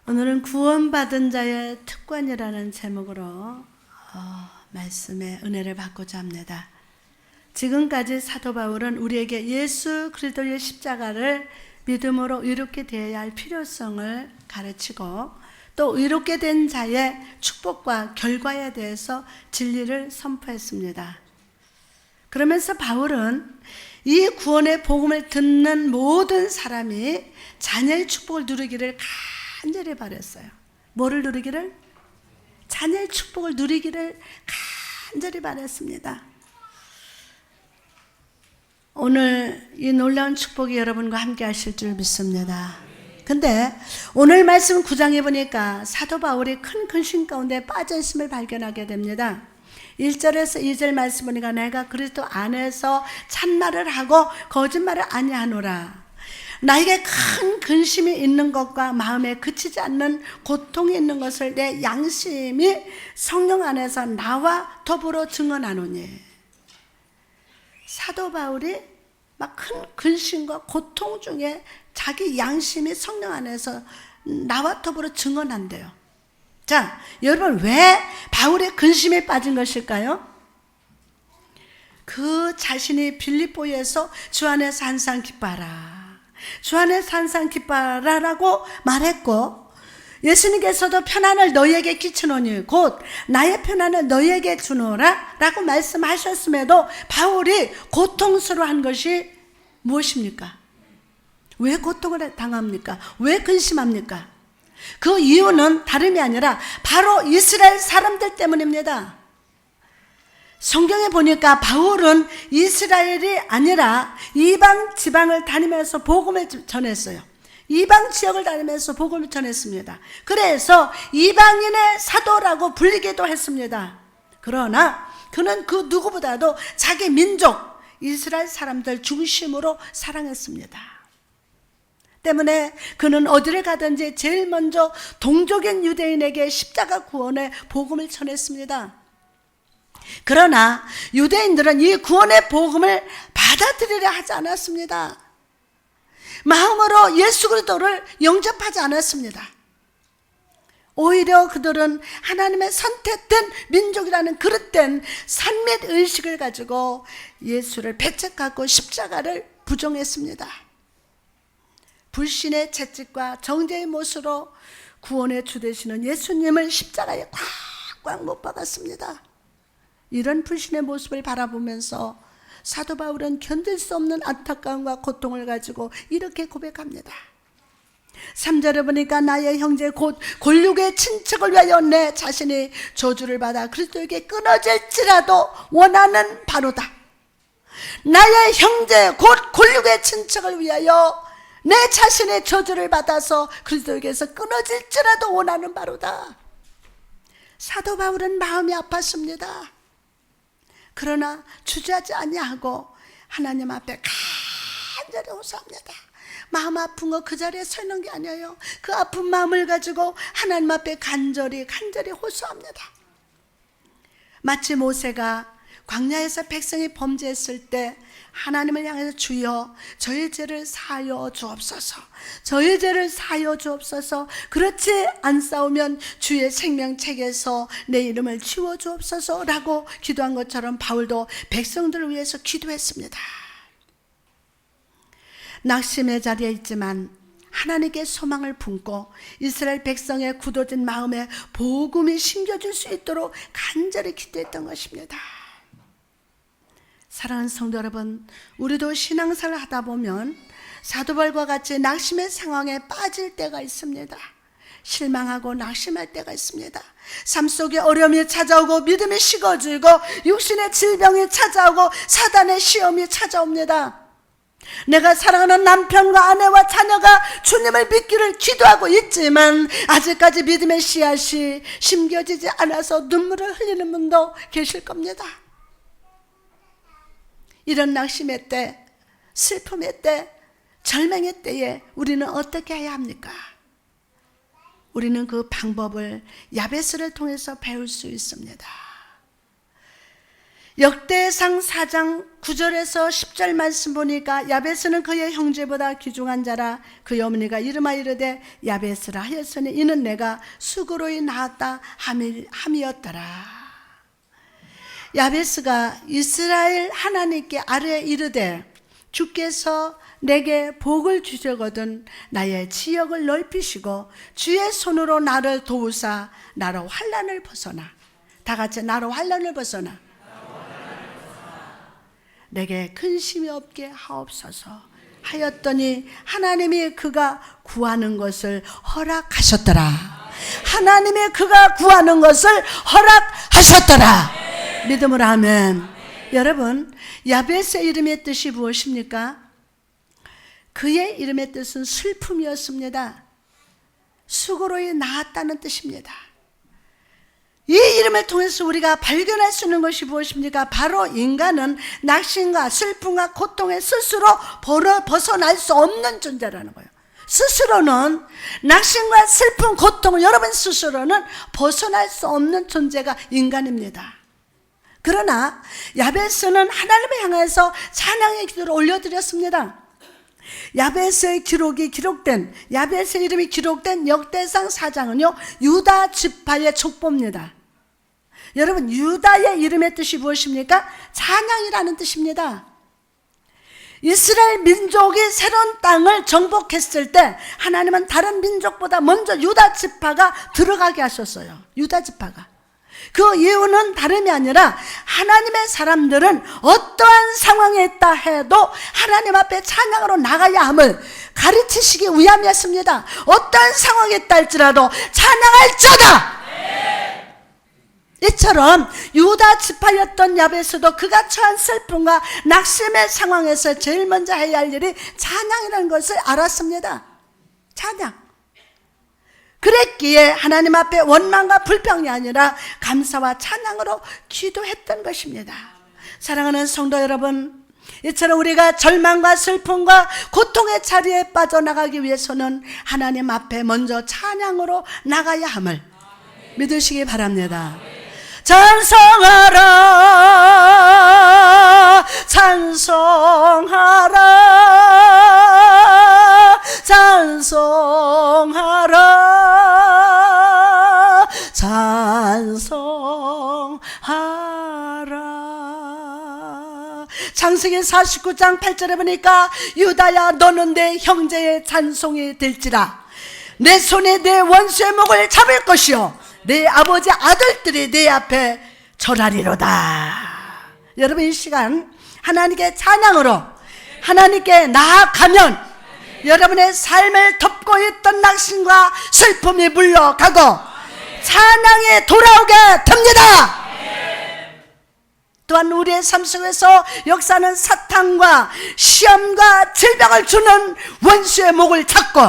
오늘은 구원받은 자의 특권이라는 제목으로 말씀의 은혜를 받고자 합니다. 지금까지 사도 바울은 우리에게 예수 그리스도의 십자가를 믿음으로 의롭게 되어야 할 필요성을 가르치고 또 의롭게 된 자의 축복과 결과에 대해서 진리를 선포했습니다. 그러면서 바울은 이 구원의 복음을 듣는 모든 사람이 자녀의 축복을 누리기를 간절히 바랬어요. 뭐를 누리기를? 자녀의 축복을 누리기를 간절히 바랬습니다. 오늘 이 놀라운 축복이 여러분과 함께 하실 줄 믿습니다. 근데 오늘 말씀 9장에 보니까 사도 바울이 큰 근심 가운데 빠져 있음을 발견하게 됩니다. 1절에서 2절 말씀 보니까 내가 그리스도 안에서 참말을 하고 거짓말을 아니하노라. 나에게 큰 근심이 있는 것과 마음에 그치지 않는 고통이 있는 것을 내 양심이 성령 안에서 나와 더불어 증언하노니. 사도 바울이 막 큰 근심과 고통 중에 자기 양심이 성령 안에서 나와 더불어 증언한대요. 자, 여러분 왜 바울의 근심에 빠진 것일까요? 그 자신이 빌립보에서 주 안에서 항상 기뻐하라. 주 안에서 항상 기뻐하라라고 말했고 예수님께서도 편안을 너희에게 끼치노니 곧 나의 편안을 너희에게 주노라 라고 말씀하셨음에도 바울이 고통스러워한 것이 무엇입니까? 왜 고통을 당합니까? 왜 근심합니까? 그 이유는 다름이 아니라 바로 이스라엘 사람들 때문입니다. 성경에 보니까 바울은 이스라엘이 아니라 이방 지방을 다니면서 복음을 전했어요. 이방 지역을 다니면서 복음을 전했습니다. 그래서 이방인의 사도라고 불리기도 했습니다. 그러나 그는 그 누구보다도 자기 민족 이스라엘 사람들 중심으로 사랑했습니다. 때문에 그는 어디를 가든지 제일 먼저 동족인 유대인에게 십자가 구원의 복음을 전했습니다. 그러나 유대인들은 이 구원의 복음을 받아들이려 하지 않았습니다. 마음으로 예수 그리스도를 영접하지 않았습니다. 오히려 그들은 하나님의 선택된 민족이라는 그릇된 산밑 의식을 가지고 예수를 배척하고 십자가를 부정했습니다. 불신의 채찍과 정죄의 못으로 구원의 주 되시는 예수님을 십자가에 꽉꽉 못 박았습니다. 이런 불신의 모습을 바라보면서 사도 바울은 견딜 수 없는 안타까움과 고통을 가지고 이렇게 고백합니다. 3절에 보니까 나의 형제 곧 골육의 친척을 위하여 내 자신이 저주를 받아 그리스도에게 끊어질지라도 원하는 바로다. 나의 형제 곧 골육의 친척을 위하여 내 자신의 저주를 받아서 그리스도에게서 끊어질지라도 원하는 바로다. 사도 바울은 마음이 아팠습니다. 그러나 주저하지 아니하고 하나님 앞에 간절히 호소합니다. 마음 아픈 거 그 자리에 서 있는 게 아니에요. 그 아픈 마음을 가지고 하나님 앞에 간절히 호소합니다. 마치 모세가 광야에서 백성이 범죄했을 때 하나님을 향해서 주여 저의 죄를 사하여 주옵소서, 저의 죄를 사하여 주옵소서, 그렇지 않사오면 주의 생명책에서 내 이름을 지워 주옵소서 라고 기도한 것처럼 바울도 백성들을 위해서 기도했습니다. 낙심의 자리에 있지만 하나님께 소망을 품고 이스라엘 백성의 굳어진 마음에 복음이 심겨질 수 있도록 간절히 기도했던 것입니다. 사랑하는 성도 여러분, 우리도 신앙생활을 하다 보면 사도 바울과 같이 낙심의 상황에 빠질 때가 있습니다. 실망하고 낙심할 때가 있습니다. 삶 속에 어려움이 찾아오고 믿음이 식어지고 육신의 질병이 찾아오고 사단의 시험이 찾아옵니다. 내가 사랑하는 남편과 아내와 자녀가 주님을 믿기를 기도하고 있지만 아직까지 믿음의 씨앗이 심겨지지 않아서 눈물을 흘리는 분도 계실 겁니다. 이런 낙심의 때, 슬픔의 때, 절망의 때에 우리는 어떻게 해야 합니까? 우리는 그 방법을 야베스를 통해서 배울 수 있습니다. 역대상 4장 9절에서 10절 말씀 보니까 야베스는 그의 형제보다 귀중한 자라. 그의 어머니가 이름하여 이르되 야베스라 하였으니 이는 내가 수고로이 낳았다 함이었더라. 야베스가 이스라엘 하나님께 아뢰 이르되 주께서 내게 복을 주시거든 나의 지역을 넓히시고 주의 손으로 나를 도우사 나로 환난을 벗어나. 다 같이 나로 환난을 벗어나. 내게 근심이 없게 하옵소서 하였더니 하나님이 그가 구하는 것을 허락하셨더라. 하나님이 그가 구하는 것을 허락하셨더라. 믿음으로 아멘. 여러분, 야베스의 이름의 뜻이 무엇입니까? 그의 이름의 뜻은 슬픔이었습니다. 수고로이 낳았다는 뜻입니다. 이 이름을 통해서 우리가 발견할 수 있는 것이 무엇입니까? 바로 인간은 낙심과 슬픔과 고통에 스스로 벗어날 수 없는 존재라는 거예요. 스스로는 낙심과 슬픔, 고통을 여러분 스스로는 벗어날 수 없는 존재가 인간입니다. 그러나 야베스는 하나님을 향해서 찬양의 기도를 올려드렸습니다. 야베스의 야베스의 이름이 기록된 역대상 4장은요 유다 지파의 족보입니다. 여러분, 유다의 이름의 뜻이 무엇입니까? 찬양이라는 뜻입니다. 이스라엘 민족이 새로운 땅을 정복했을 때 하나님은 다른 민족보다 먼저 유다 지파가 들어가게 하셨어요. 유다 지파가. 그 이유는 다름이 아니라 하나님의 사람들은 어떠한 상황에 있다 해도 하나님 앞에 찬양으로 나가야 함을 가르치시기 위함이었습니다. 어떠한 상황에 있다 할지라도 찬양할지어다. 이처럼 유다 지파였던 야베스도 그가 처한 슬픔과 낙심의 상황에서 제일 먼저 해야 할 일이 찬양이라는 것을 알았습니다. 찬양. 그랬기에 하나님 앞에 원망과 불평이 아니라 감사와 찬양으로 기도했던 것입니다. 사랑하는 성도 여러분, 이처럼 우리가 절망과 슬픔과 고통의 자리에 빠져나가기 위해서는 하나님 앞에 먼저 찬양으로 나가야 함을 믿으시기 바랍니다. 찬송하라, 찬송하라, 찬송하라, 찬송하라. 창세기 49장 8절에 보니까 유다야 너는 내 형제의 찬송이 될지라. 내 손에 내 원수의 목을 잡을 것이요 내 아버지 아들들이 내 앞에 절하리로다. 여러분, 이 시간 하나님께 찬양으로 하나님께 나아가면 여러분의 삶을 덮고 있던 낙심과 슬픔이 물러가고 찬양이 돌아오게 됩니다. 또한 우리의 삶 속에서 역사는 사탄과 시험과 질병을 주는 원수의 목을 잡고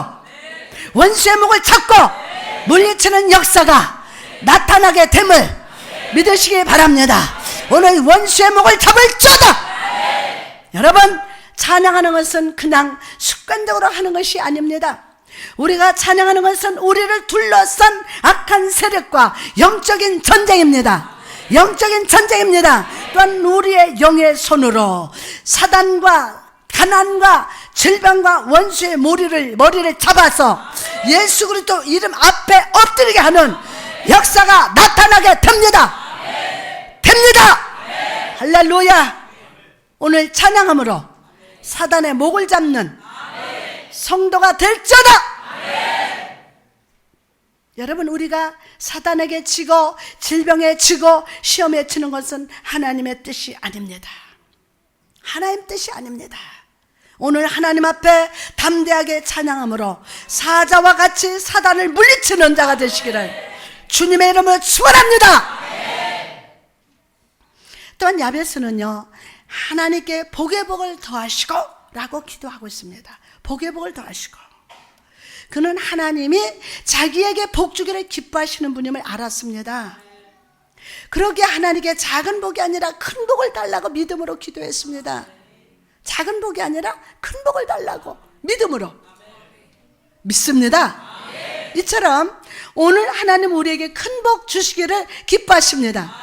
물리치는 역사가 나타나게 됨을 믿으시기 바랍니다. 오늘 원수의 목을 잡을지어다. 여러분, 찬양하는 것은 그냥 습관적으로 하는 것이 아닙니다. 우리가 찬양하는 것은 우리를 둘러싼 악한 세력과 영적인 전쟁입니다. 또한 우리의 영의 손으로 사단과 가난과 질병과 원수의 머리를 잡아서 예수 그리스도 이름 앞에 엎드리게 하는 역사가 나타나게 됩니다. 할렐루야. 오늘 찬양함으로 사단의 목을 잡는 성도가 될지어다. 여러분, 우리가 사단에게 지고 질병에 지고 시험에 치는 것은 하나님의 뜻이 아닙니다. 하나님 뜻이 아닙니다. 오늘 하나님 앞에 담대하게 찬양함으로 사자와 같이 사단을 물리치는 자가 되시기를 주님의 이름으로 축원합니다. 또한 야베스는요 하나님께 복의 복을 더하시고 라고 기도하고 있습니다. 복의 복을 더하시고. 그는 하나님이 자기에게 복 주기를 기뻐하시는 분임을 알았습니다. 그러기에 하나님께 작은 복이 아니라 큰 복을 달라고 믿음으로 기도했습니다. 작은 복이 아니라 큰 복을 달라고 믿음으로 믿습니다. 이처럼 오늘 하나님 우리에게 큰 복 주시기를 기뻐하십니다.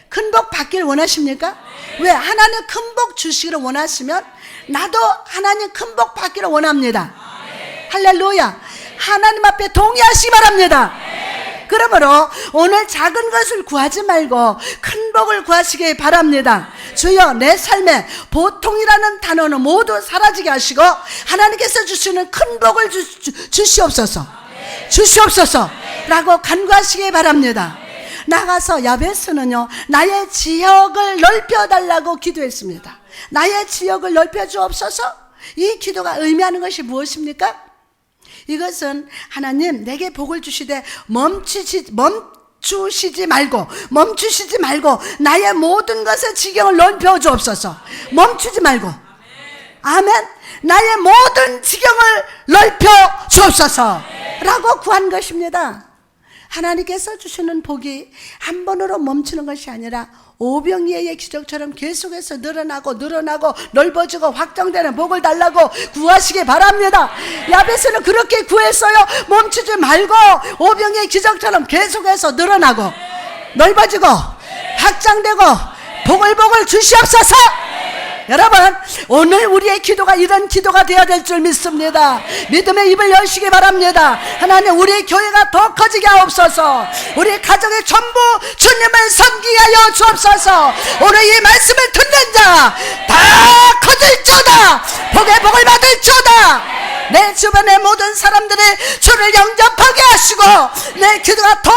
큰 큰 복 받기를 원하십니까? 왜? 하나님 큰 복 주시기를 원하시면 나도 하나님 큰 복 받기를 원합니다. 할렐루야. 하나님 앞에 동의하시기 바랍니다. 그러므로 오늘 작은 것을 구하지 말고 큰 복을 구하시기 바랍니다. 주여, 내 삶에 보통이라는 단어는 모두 사라지게 하시고 하나님께서 주시는 큰 복을 주시옵소서. 주시옵소서 라고 간구하시기 바랍니다. 나가서 야베스는요, 나의 지역을 넓혀달라고 기도했습니다. 나의 지역을 넓혀주옵소서. 이 기도가 의미하는 것이 무엇입니까? 이것은 하나님 내게 복을 주시되 멈추시지 말고 나의 모든 것의 지경을 넓혀 주옵소서. 멈추지 말고. 아멘. 나의 모든 지경을 넓혀 주옵소서 라고 구한 것입니다. 하나님께서 주시는 복이 한 번으로 멈추는 것이 아니라 오병이어의 기적처럼 계속해서 늘어나고 넓어지고 확장되는 복을 달라고 구하시기 바랍니다. 야베스는 그렇게 구했어요. 멈추지 말고 오병이어의 기적처럼 계속해서 늘어나고 넓어지고 확장되고 복을 주시옵소서. 여러분, 오늘 우리의 기도가 이런 기도가 되어야 될 줄 믿습니다. 믿음의 입을 여시기 바랍니다. 하나님, 우리 교회가 더 커지게 하옵소서. 우리 가정의 전부 주님을 섬기게 하여 주옵소서. 오늘 이 말씀을 듣는 자 다 커질지어다. 복의 복을 받을지어다. 내 주변의 모든 사람들이 주를 영접하게 하시고 내 기도가 더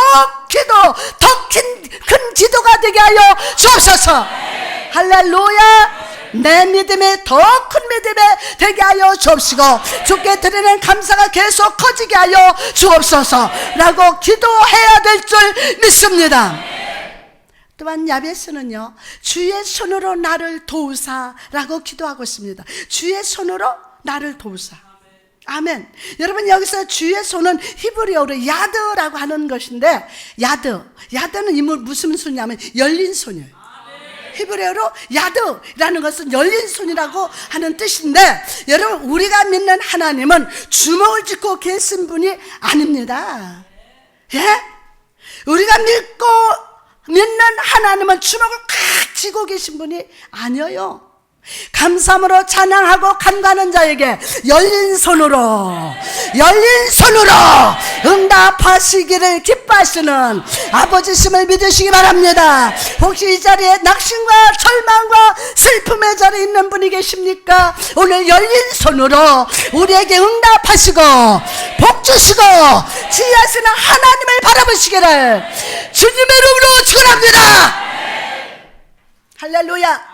큰 기도가 되게 하여 주옵소서. 할렐루야. 내 믿음이 더 큰 믿음이 되게 하여 주옵시고 주께 드리는 감사가 계속 커지게 하여 주옵소서 라고 기도해야 될 줄 믿습니다. 또한 야베스는요, 주의 손으로 나를 도우사 라고 기도하고 있습니다. 주의 손으로 나를 도우사. 아멘. 여러분, 여기서 주의 손은 히브리어로 야드라고 하는 것인데, 야드는 이 무슨 손이냐면 열린 손이에요. 히브리어로 야드라는 것은 열린 손이라고 하는 뜻인데, 여러분, 우리가 믿는 하나님은 주먹을 쥐고 계신 분이 아닙니다. 예? 우리가 믿는 하나님은 주먹을 꽉 쥐고 계신 분이 아니에요. 감사함으로 찬양하고 간구하는 자에게 열린 손으로 응답하시기를 기뻐하시는 아버지심을 믿으시기 바랍니다. 혹시 이 자리에 낙심과 절망과 슬픔의 자리에 있는 분이 계십니까? 오늘 열린 손으로 우리에게 응답하시고 복 주시고 지혜하시는 하나님을 바라보시기를 주님의 이름으로 축원합니다. 할렐루야.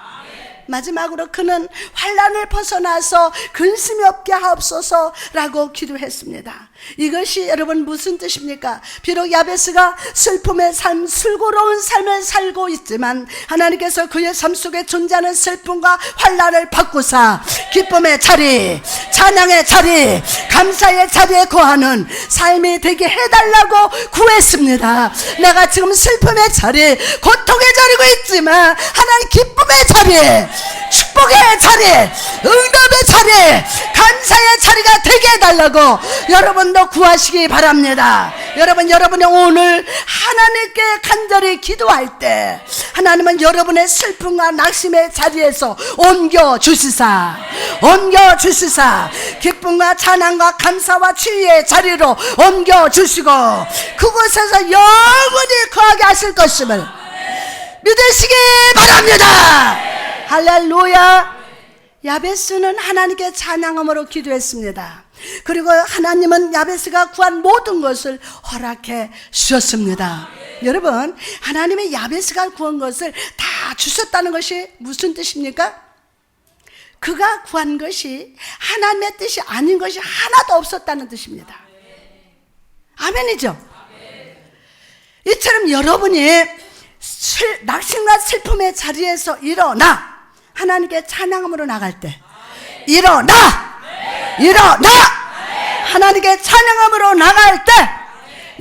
마지막으로 그는 환난을 벗어나서 근심이 없게 하옵소서라고 기도했습니다. 이것이 여러분 무슨 뜻입니까? 비록 야베스가 슬픔의 삶, 슬고로운 삶을 살고 있지만 하나님께서 그의 삶 속에 존재하는 슬픔과 환난을 바꾸사 기쁨의 자리, 찬양의 자리, 감사의 자리에 거하는 삶이 되게 해달라고 구했습니다. 내가 지금 슬픔의 자리, 고통의 자리고 있지만 하나님 기쁨의 자리, 축복의 자리, 응답의 자리, 감사의 자리가 되게 해달라고 여러분도 구하시기 바랍니다. 여러분이 오늘 하나님께 간절히 기도할 때 하나님은 여러분의 슬픔과 낙심의 자리에서 옮겨 주시사 기쁨과 찬양과 감사와 치유의 자리로 옮겨 주시고 그곳에서 영원히 거하게 하실 것임을 믿으시기 바랍니다. 할렐루야. 야베스는 하나님께 찬양함으로 기도했습니다. 그리고 하나님은 야베스가 구한 모든 것을 허락해 주셨습니다. 여러분, 하나님의 야베스가 구한 것을 다 주셨다는 것이 무슨 뜻입니까? 그가 구한 것이 하나님의 뜻이 아닌 것이 하나도 없었다는 뜻입니다. 아멘이죠? 이처럼 여러분이 낙심과 슬픔의 자리에서 일어나 하나님께 찬양함으로 나갈 때 일어나 하나님께 찬양함으로 나갈 때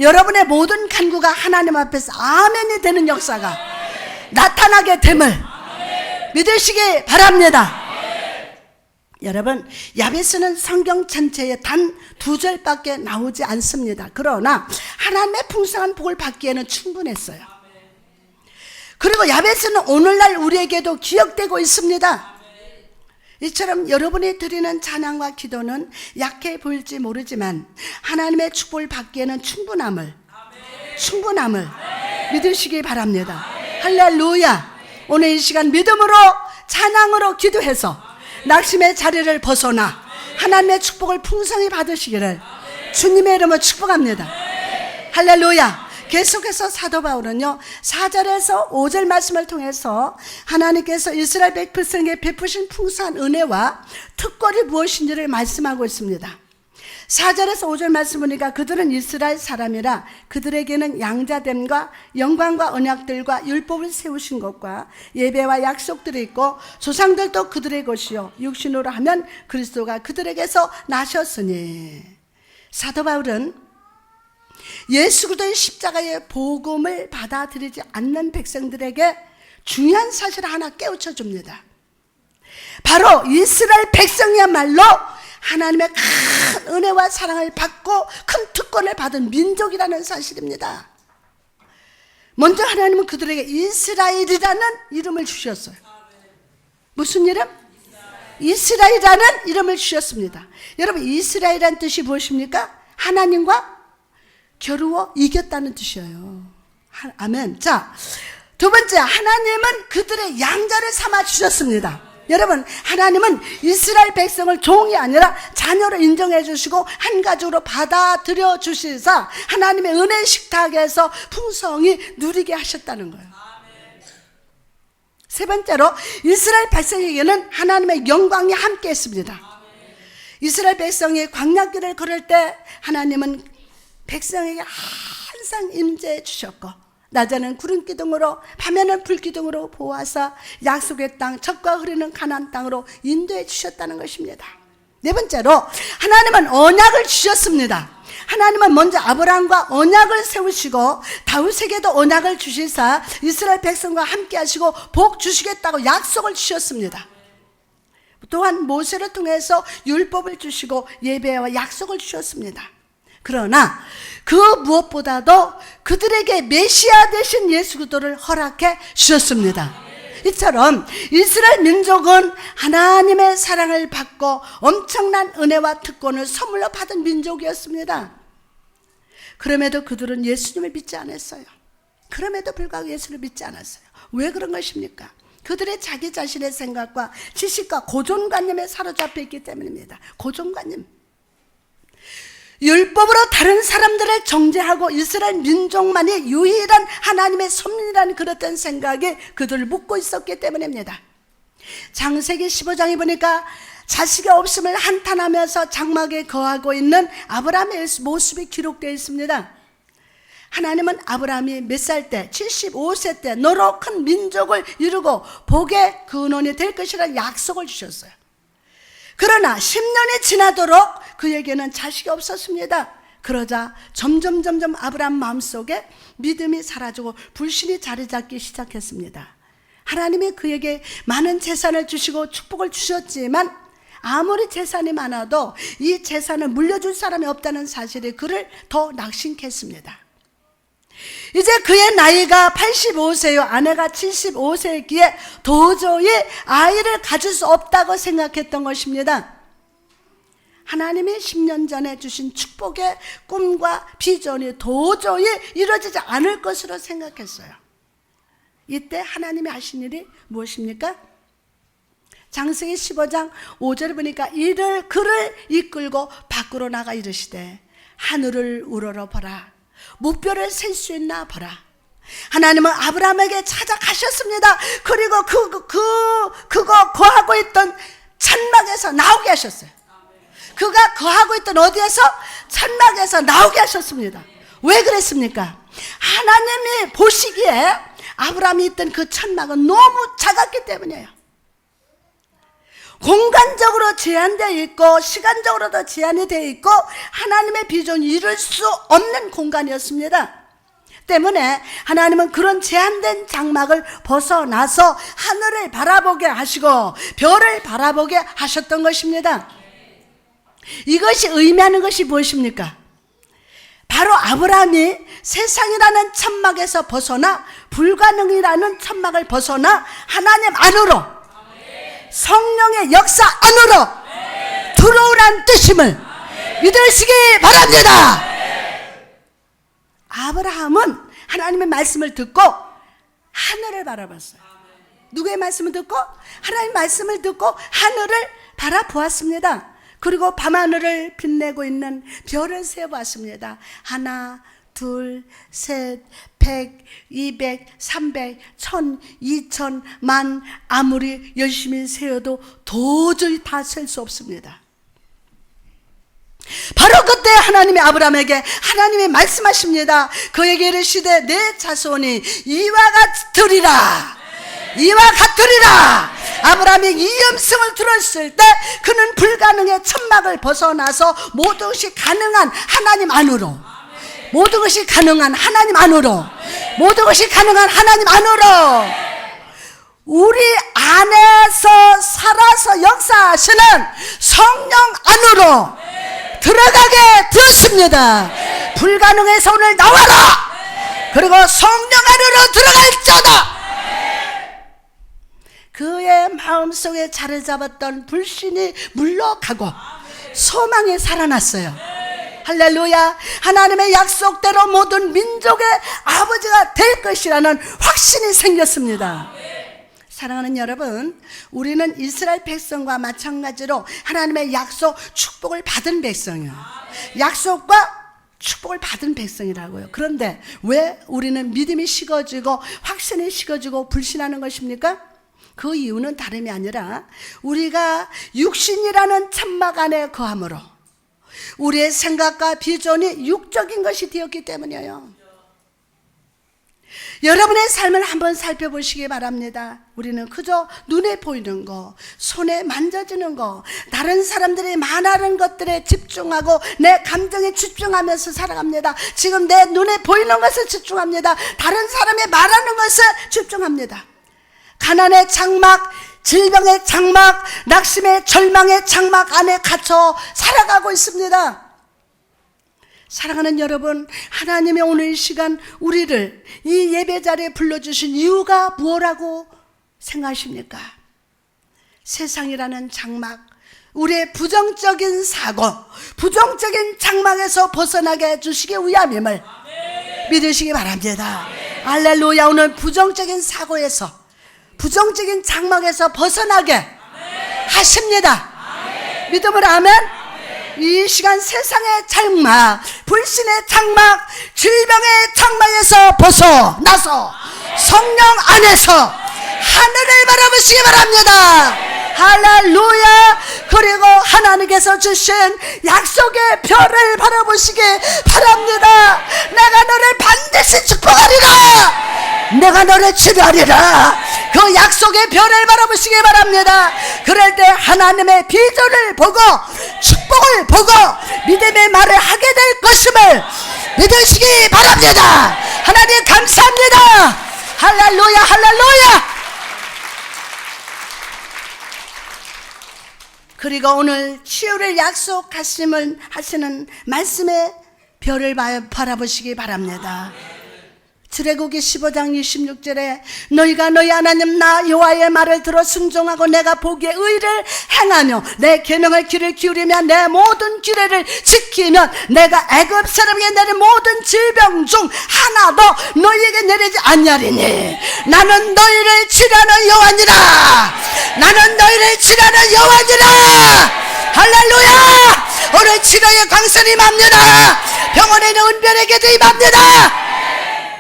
여러분의 모든 간구가 하나님 앞에서 아멘이 되는 역사가 나타나게 됨을 믿으시기 바랍니다. 여러분, 야베스는 성경 전체에 단 2절밖에 나오지 않습니다. 그러나 하나님의 풍성한 복을 받기에는 충분했어요. 그리고 야베스는 오늘날 우리에게도 기억되고 있습니다. 이처럼 여러분이 드리는 찬양과 기도는 약해 보일지 모르지만 하나님의 축복을 받기에는 충분함을 믿으시기 바랍니다. 할렐루야. 오늘 이 시간 믿음으로 찬양으로 기도해서 낙심의 자리를 벗어나 하나님의 축복을 풍성히 받으시기를 주님의 이름으로 축복합니다. 할렐루야. 계속해서 사도 바울은요 4절에서 5절 말씀을 통해서 하나님께서 이스라엘 백성에게 베푸신 풍성한 은혜와 특권이 무엇인지를 말씀하고 있습니다. 4절에서 5절 말씀 보니까 그들은 이스라엘 사람이라 그들에게는 양자됨과 영광과 언약들과 율법을 세우신 것과 예배와 약속들이 있고 조상들도 그들의 것이요 육신으로 하면 그리스도가 그들에게서 나셨으니. 사도 바울은 예수 그리스도의 십자가의 복음을 받아들이지 않는 백성들에게 중요한 사실을 하나 깨우쳐 줍니다. 바로 이스라엘 백성이야말로 하나님의 큰 은혜와 사랑을 받고 큰 특권을 받은 민족이라는 사실입니다. 먼저 하나님은 그들에게 이스라엘이라는 이름을 주셨어요. 무슨 이름? 이스라엘이라는 이름을 주셨습니다. 여러분, 이스라엘이라는 뜻이 무엇입니까? 하나님과 겨루어 이겼다는 뜻이에요. 아멘. 자, 두 번째, 하나님은 그들의 양자를 삼아 주셨습니다. 여러분, 하나님은 이스라엘 백성을 종이 아니라 자녀로 인정해 주시고 한 가족으로 받아들여 주시사 하나님의 은혜 식탁에서 풍성히 누리게 하셨다는 거예요. 세 번째로, 이스라엘 백성에게는 하나님의 영광이 함께 했습니다. 이스라엘 백성이 광야길을 걸을 때 하나님은 백성에게 항상 임재해 주셨고 낮에는 구름 기둥으로 밤에는 불 기둥으로 보호하사 약속의 땅 젖과 흐르는 가나안 땅으로 인도해 주셨다는 것입니다. 네 번째로, 하나님은 언약을 주셨습니다. 하나님은 먼저 아브라함과 언약을 세우시고 다윗에게도 언약을 주시사 이스라엘 백성과 함께 하시고 복 주시겠다고 약속을 주셨습니다. 또한 모세를 통해서 율법을 주시고 예배와 약속을 주셨습니다. 그러나 그 무엇보다도 그들에게 메시아 되신 예수 그리스도를 허락해 주셨습니다. 이처럼 이스라엘 민족은 하나님의 사랑을 받고 엄청난 은혜와 특권을 선물로 받은 민족이었습니다. 그럼에도 그들은 예수님을 믿지 않았어요. 그럼에도 불구하고 예수를 믿지 않았어요. 왜 그런 것입니까? 그들의 자기 자신의 생각과 지식과 고정관념에 사로잡혀 있기 때문입니다. 고정관념. 율법으로 다른 사람들을 정죄하고 이스라엘 민족만이 유일한 하나님의 손민이라는 그렇던 생각이 그들을 묶고 있었기 때문입니다. 창세기 15장에 보니까 자식이 없음을 한탄하면서 장막에 거하고 있는 아브라함의 모습이 기록되어 있습니다. 하나님은 아브라함이 몇 살 때? 75세 때 너로 큰 민족을 이루고 복의 근원이 될 것이라는 약속을 주셨어요. 그러나 10년이 지나도록 그에게는 자식이 없었습니다. 그러자 점점 아브라함 마음속에 믿음이 사라지고 불신이 자리 잡기 시작했습니다. 하나님이 그에게 많은 재산을 주시고 축복을 주셨지만 아무리 재산이 많아도 이 재산을 물려줄 사람이 없다는 사실이 그를 더 낙심케 했습니다. 이제 그의 나이가 85세요 아내가 75세이기에 도저히 아이를 가질 수 없다고 생각했던 것입니다. 하나님이 10년 전에 주신 축복의 꿈과 비전이 도저히 이루어지지 않을 것으로 생각했어요. 이때 하나님이 하신 일이 무엇입니까? 창세기 15장 5절을 보니까 그를 이끌고 밖으로 나가 이르시되 하늘을 우러러 보라 무뼈를 셀 수 있나 보라. 하나님은 아브라함에게 찾아가셨습니다. 그리고 그거 거하고 있던 천막에서 나오게 하셨어요. 그가 거하고 있던 어디에서? 천막에서 나오게 하셨습니다. 왜 그랬습니까? 하나님이 보시기에 아브라함이 있던 그 천막은 너무 작았기 때문이에요. 공간적으로 제한되어 있고 시간적으로도 제한이 되어 있고 하나님의 비전을 이룰 수 없는 공간이었습니다. 때문에 하나님은 그런 제한된 장막을 벗어나서 하늘을 바라보게 하시고 별을 바라보게 하셨던 것입니다. 이것이 의미하는 것이 무엇입니까? 바로 아브라함이 세상이라는 천막에서 벗어나 불가능이라는 천막을 벗어나 하나님 안으로, 성령의 역사 안으로 들어오라는 뜻임을 믿으시기 바랍니다. 아브라함은 하나님의 말씀을 듣고 하늘을 바라봤어요. 누구의 말씀을 듣고? 하나님의 말씀을 듣고 하늘을 바라보았습니다. 그리고 밤하늘을 빛내고 있는 별을 세어봤습니다. 하나, 둘, 셋, 100, 200, 300, 1000, 2000, 만, 아무리 열심히 세어도 도저히 다 셀 수 없습니다. 바로 그때 하나님이 아브라함에게 하나님이 말씀하십니다. 그에게 이르시되 내 자손이 이와 같으리라. 이와 같으리라. 아브라함이 이 음성을 들었을 때 그는 불가능의 천막을 벗어나서 모든 것이 가능한 하나님 안으로, 모든 것이 가능한 하나님 안으로, 모든 것이 가능한 하나님 안으로, 우리 안에서 살아서 역사하시는 성령 안으로 들어가게 되었습니다. 불가능해서 오늘 나와라. 그리고 성령 안으로 들어갈지어다. 그의 마음속에 자리 잡았던 불신이 물러가고 소망이 살아났어요. 할렐루야. 하나님의 약속대로 모든 민족의 아버지가 될 것이라는 확신이 생겼습니다. 사랑하는 여러분, 우리는 이스라엘 백성과 마찬가지로 하나님의 약속, 축복을 받은 백성이에요. 약속과 축복을 받은 백성이라고요. 그런데 왜 우리는 믿음이 식어지고 확신이 식어지고 불신하는 것입니까? 그 이유는 다름이 아니라 우리가 육신이라는 천막 안에 거함으로 우리의 생각과 비전이 육적인 것이 되었기 때문이에요. 여러분의 삶을 한번 살펴보시기 바랍니다. 우리는 그저 눈에 보이는 거, 손에 만져지는 거, 다른 사람들이 말하는 것들에 집중하고 내 감정에 집중하면서 살아갑니다. 지금 내 눈에 보이는 것에 집중합니다. 다른 사람이 말하는 것에 집중합니다. 가난의 장막, 질병의 장막, 낙심의 절망의 장막 안에 갇혀 살아가고 있습니다. 사랑하는 여러분, 하나님이 오늘 이 시간 우리를 이 예배 자리에 불러주신 이유가 무엇이라고 생각하십니까? 세상이라는 장막, 우리의 부정적인 사고, 부정적인 장막에서 벗어나게 해주시기 위함임을 믿으시기 바랍니다. 할렐루야. 오늘 부정적인 사고에서, 부정적인 장막에서 벗어나게 하십니다. 믿음으로 아멘. 이 시간 세상의 장막, 불신의 장막, 질병의 장막에서 벗어나서 성령 안에서 하늘을 바라보시기 바랍니다. 할렐루야. 그리고 하나님께서 주신 약속의 별을 바라보시기 바랍니다. 내가 너를 반드시 축복하리라. 내가 너를 치료하리라. 그 약속의 별을 바라보시기 바랍니다. 그럴 때 하나님의 비전을 보고 축복을 보고 믿음의 말을 하게 될 것임을 믿으시기 바랍니다. 하나님 감사합니다. 할렐루야. 할렐루야. 그리고 오늘 치유를 약속하시는 말씀의 별을 바라보시기 바랍니다. 출애굽기 15장 26절에 너희가 너희 하나님 나 여호와의 말을 들어 순종하고 내가 보기에 의를 행하며 내 계명의 귀를 기울이며 내 모든 규례를 지키면 내가 애굽 사람에게 내린 모든 질병 중 하나도 너희에게 내리지 아니하리니 나는 너희를 치료하는 여호와니라. 나는 너희를 치료하는 여호와니라. 할렐루야. 오늘 치료의 광선이 임합니다. 병원에 있는 은별에게도 임합니다.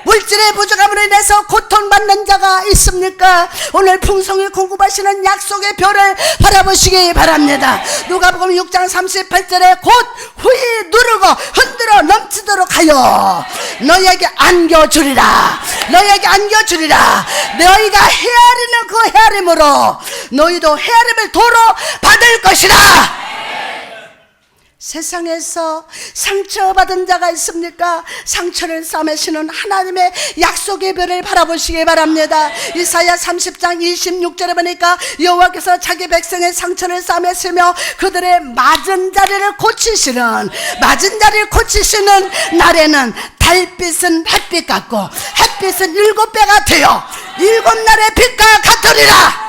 물질의 부족함으로 인해서 고통받는 자가 있습니까? 오늘 풍성히 공급하시는 약속의 별을 바라보시기 바랍니다. 누가복음 6장 38절에 곧 후히 누르고 흔들어 넘치도록 하여 너희에게 안겨주리라. 너희에게 안겨주리라. 너희가 헤아리는 그 헤아림으로 너희도 헤아림을 도로 받을 것이라. 세상에서 상처받은 자가 있습니까? 상처를 싸매시는 하나님의 약속의 별을 바라보시기 바랍니다. 이사야 30장 26절에 보니까 여호와께서 자기 백성의 상처를 싸매시며 그들의 맞은 자리를 고치시는 날에는 달빛은 햇빛 같고 햇빛은 7배가 되어 7날의 빛과 같으리라.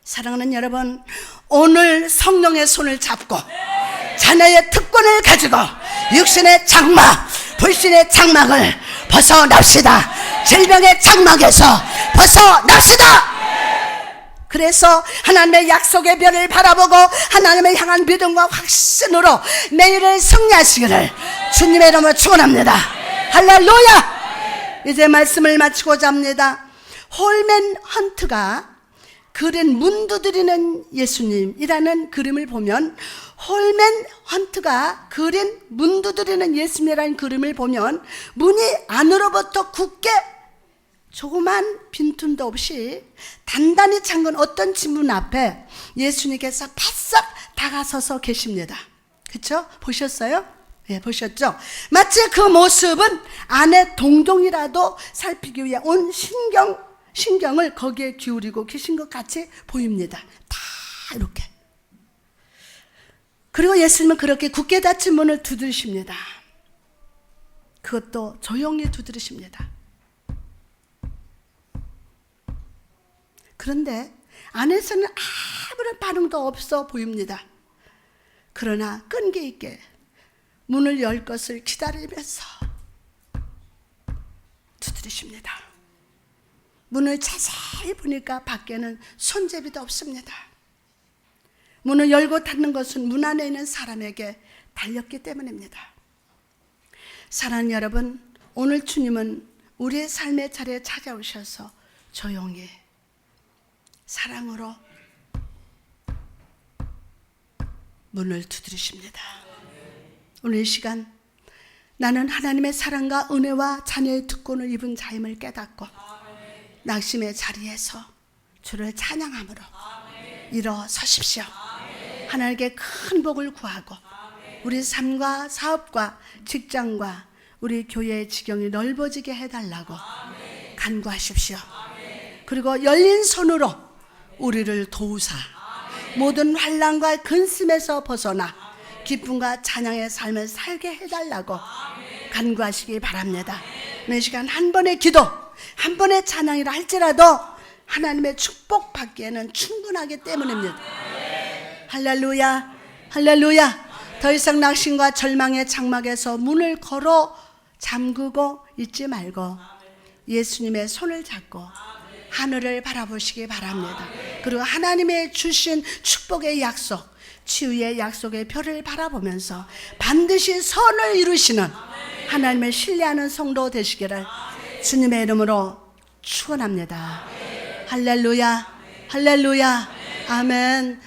사랑하는 여러분, 오늘 성령의 손을 잡고 자녀의 특권을 가지고 육신의 장막, 불신의 장막을 벗어납시다. 질병의 장막에서 벗어납시다. 그래서 하나님의 약속의 별을 바라보고 하나님을 향한 믿음과 확신으로 내일을 승리하시기를 주님의 이름으로 축원합니다. 할렐루야. 이제 말씀을 마치고자 합니다. 홀맨 헌트가 그린 문 두드리는 예수님이라는 그림을 보면, 홀맨 헌트가 그린 문 두드리는 예수님이라는 그림을 보면 문이 안으로부터 굳게 조그만 빈틈도 없이 단단히 잠근 어떤 문 앞에 예수님께서 바싹 다가서서 계십니다. 그렇죠? 보셨어요? 네, 보셨죠? 마치 그 모습은 안에 동동이라도 살피기 위해 온 신경을 거기에 기울이고 계신 것 같이 보입니다. 다 이렇게. 그리고 예수님은 그렇게 굳게 닫힌 문을 두드리십니다. 그것도 조용히 두드리십니다. 그런데 안에서는 아무런 반응도 없어 보입니다. 그러나 끈기 있게 문을 열 것을 기다리면서 두드리십니다. 문을 자세히 보니까 밖에는 손잡이도 없습니다. 문을 열고 닫는 것은 문 안에 있는 사람에게 달렸기 때문입니다. 사랑하는 여러분, 오늘 주님은 우리의 삶의 자리에 찾아오셔서 조용히 사랑으로 문을 두드리십니다. 오늘 이 시간 나는 하나님의 사랑과 은혜와 자녀의 특권을 입은 자임을 깨닫고 낙심의 자리에서 주를 찬양함으로 일어서십시오. 하나님께 큰 복을 구하고 우리 삶과 사업과 직장과 우리 교회의 지경이 넓어지게 해달라고 간구하십시오. 그리고 열린 손으로 우리를 도우사 모든 환난과 근심에서 벗어나 기쁨과 찬양의 삶을 살게 해달라고 간구하시기 바랍니다. 이 시간 한 번의 기도, 한 번의 찬양이라 할지라도 하나님의 축복 받기에는 충분하기 때문입니다. 할렐루야, 할렐루야. 더 이상 낙심과 절망의 장막에서 문을 걸어 잠그고 있지 말고 예수님의 손을 잡고 하늘을 바라보시기 바랍니다. 그리고 하나님의 주신 축복의 약속, 치유의 약속의 별을 바라보면서 반드시 선을 이루시는 하나님을 신뢰하는 성도 되시기를 주님의 이름으로 축원합니다. 할렐루야, 할렐루야, 아멘.